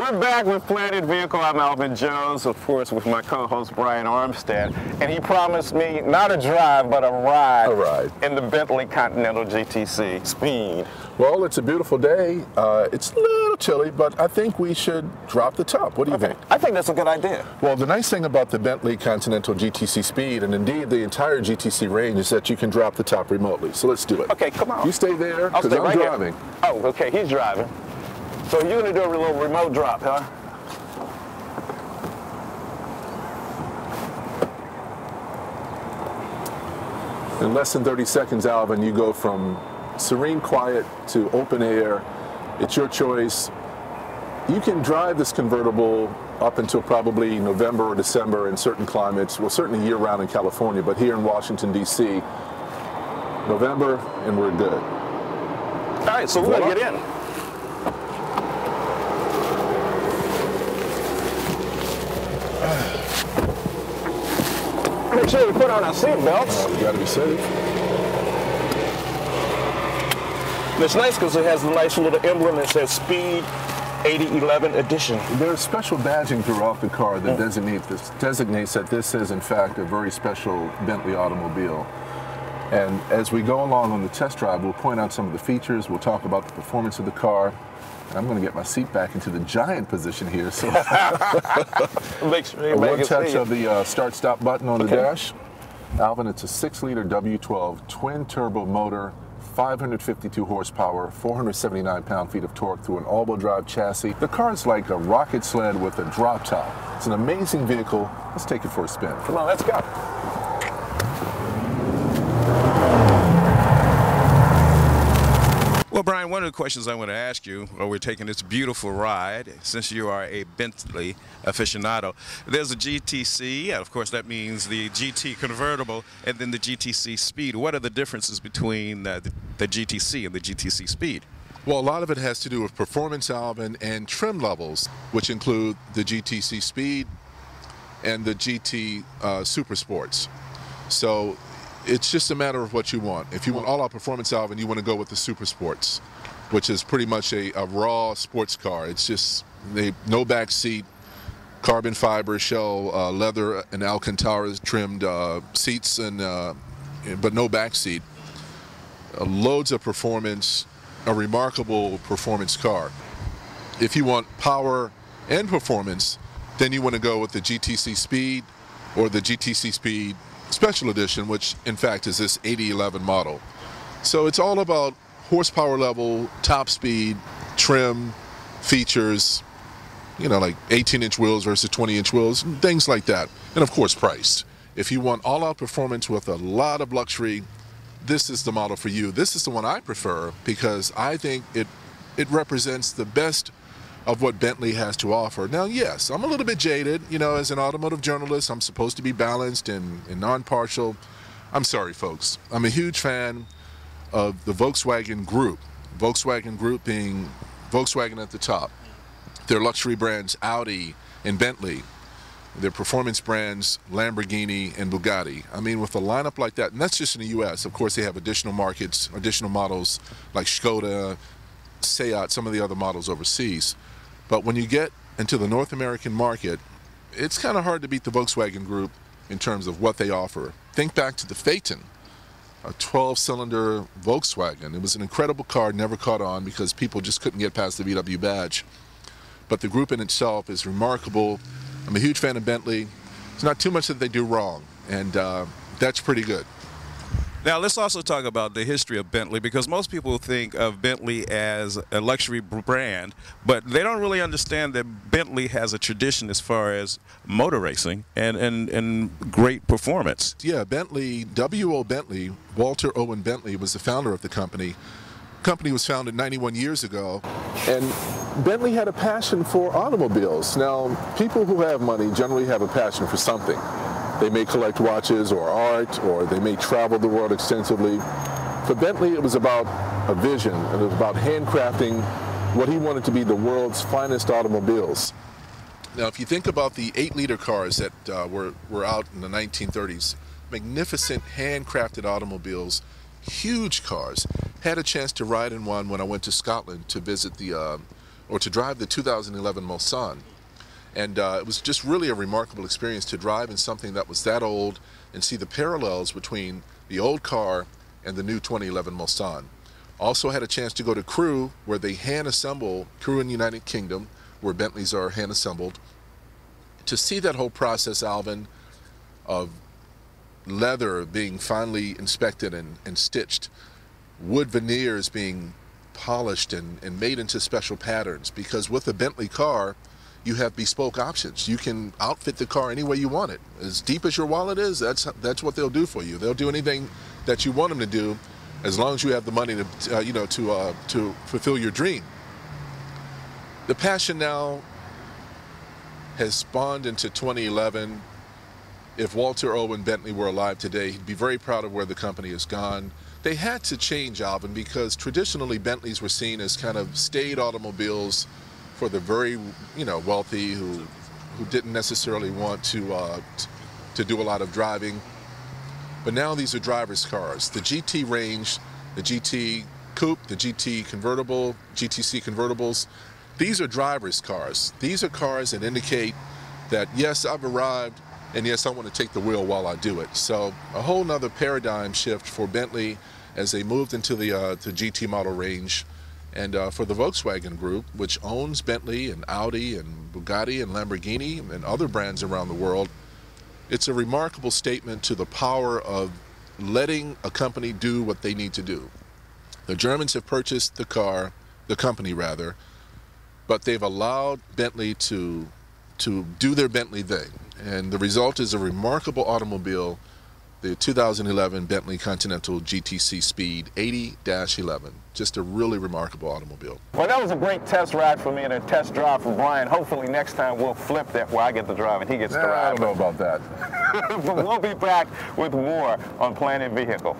We're back with Planet Vehicle. I'm Alvin Jones, of course, with my co-host Brian Armstead, and he promised me not a drive, but a ride in the Bentley Continental GTC Speed. Well, it's a beautiful day. It's a little chilly, but I think we should drop the top. What do you think? I think that's a good idea. Well, the nice thing about the Bentley Continental GTC Speed, and indeed the entire GTC range, is that you can drop the top remotely. So let's do it. Okay, come on. You stay there, because I'm driving. Oh, okay, he's driving. So you're going to do a little remote drop, huh? In less than 30 seconds, Alvin, you go from serene quiet to open air. It's your choice. You can drive this convertible up until probably November or December in certain climates. Well, certainly year-round in California, but here in Washington, D.C., November, and we're good. All right, so we're going to get in. Make sure we put on our seatbelts. We got to be safe. And it's nice because it has a nice little emblem that says Speed 8011 Edition. There's special badging throughout the car that designates that this is, in fact, a very special Bentley automobile. And as we go along on the test drive, we'll point out some of the features, we'll talk about the performance of the car. And I'm going to get my seat back into the giant position here. So make sure one touch of the start-stop button on the dash. Alvin, it's a 6-liter W12 twin-turbo motor, 552 horsepower, 479 pound-feet of torque through an all-wheel drive chassis. The car is like a rocket sled with a drop top. It's an amazing vehicle. Let's take it for a spin. Come on, let's go. Well, Brian, one of the questions I want to ask you while we're taking this beautiful ride, since you are a Bentley aficionado, there's a GTC, of course that means the GT convertible, and then the GTC Speed. What are the differences between the GTC and the GTC Speed? Well, a lot of it has to do with performance, Alvin, and trim levels, which include the GTC Speed and the GT Super Sports. So it's just a matter of what you want. If you want all-out performance, Alvin, you want to go with the Super Sports, which is pretty much a raw sports car. It's just no back seat, carbon fiber shell, leather and Alcantara trimmed seats, and but no back seat. Loads of performance, a remarkable performance car. If you want power and performance, then you want to go with the GTC Speed or the GTC Speed Special Edition, which in fact is this 8011 model. So it's all about horsepower level, top speed, trim, features, you know, like 18-inch wheels versus 20-inch wheels, things like that. And of course, price. If you want all-out performance with a lot of luxury, this is the model for you. This is the one I prefer because I think it represents the best of what Bentley has to offer. Now, yes, I'm a little bit jaded. You know, as an automotive journalist, I'm supposed to be balanced and non-partial. I'm sorry, folks. I'm a huge fan of the Volkswagen Group. Volkswagen Group being Volkswagen at the top. Their luxury brands, Audi and Bentley. Their performance brands, Lamborghini and Bugatti. I mean, with a lineup like that, and that's just in the U.S. Of course, they have additional markets, additional models like Skoda, Seat, some of the other models overseas. But when you get into the North American market, it's kind of hard to beat the Volkswagen Group in terms of what they offer. Think back to the Phaeton, a 12-cylinder Volkswagen. It was an incredible car, never caught on because people just couldn't get past the VW badge. But the group in itself is remarkable. I'm a huge fan of Bentley. It's not too much that they do wrong, and that's pretty good. Now, let's also talk about the history of Bentley, because most people think of Bentley as a luxury brand, but they don't really understand that Bentley has a tradition as far as motor racing and great performance. Yeah, Bentley, W.O. Bentley, Walter Owen Bentley was the founder of the company. The company was founded 91 years ago, and Bentley had a passion for automobiles. Now, people who have money generally have a passion for something. They may collect watches or art, or they may travel the world extensively. For Bentley, it was about a vision, and it was about handcrafting what he wanted to be the world's finest automobiles. Now, if you think about the 8-liter cars that were out in the 1930s, magnificent handcrafted automobiles, huge cars. Had a chance to ride in one when I went to Scotland to visit the or to drive the 2011 Mulsanne. And it was just really a remarkable experience to drive in something that was that old and see the parallels between the old car and the new 2011 Mulsanne. Also had a chance to go to Crewe, where they hand assemble, Crewe in the United Kingdom, where Bentleys are hand assembled. To see that whole process, Alvin, of leather being finally inspected and stitched, wood veneers being polished and made into special patterns, because with a Bentley car, you have bespoke options. You can outfit the car any way you want it. As deep as your wallet is, that's what they'll do for you. They'll do anything that you want them to do, as long as you have the money to, to fulfill your dream. The passion now has spawned into 2011. If Walter Owen Bentley were alive today, he'd be very proud of where the company has gone. They had to change, Alvin, because traditionally Bentleys were seen as kind of staid automobiles for the very, wealthy who didn't necessarily want to do a lot of driving. But now these are driver's cars. The GT range, the GT Coupe, the GT convertible, GTC convertibles, these are driver's cars. These are cars that indicate that, yes, I've arrived, and yes, I want to take the wheel while I do it. So a whole nother paradigm shift for Bentley as they moved into the GT model range. And for the Volkswagen Group, which owns Bentley and Audi and Bugatti and Lamborghini and other brands around the world, it's a remarkable statement to the power of letting a company do what they need to do. The Germans have purchased the car, the company rather, but they've allowed Bentley to do their Bentley thing. And the result is a remarkable automobile, the 2011 Bentley Continental GTC Speed 80-11. Just a really remarkable automobile. Well, that was a great test ride for me and a test drive for Brian. Hopefully next time we'll flip that where I get to drive and he gets to ride. I don't know about that. But we'll be back with more on Planet Vehicle.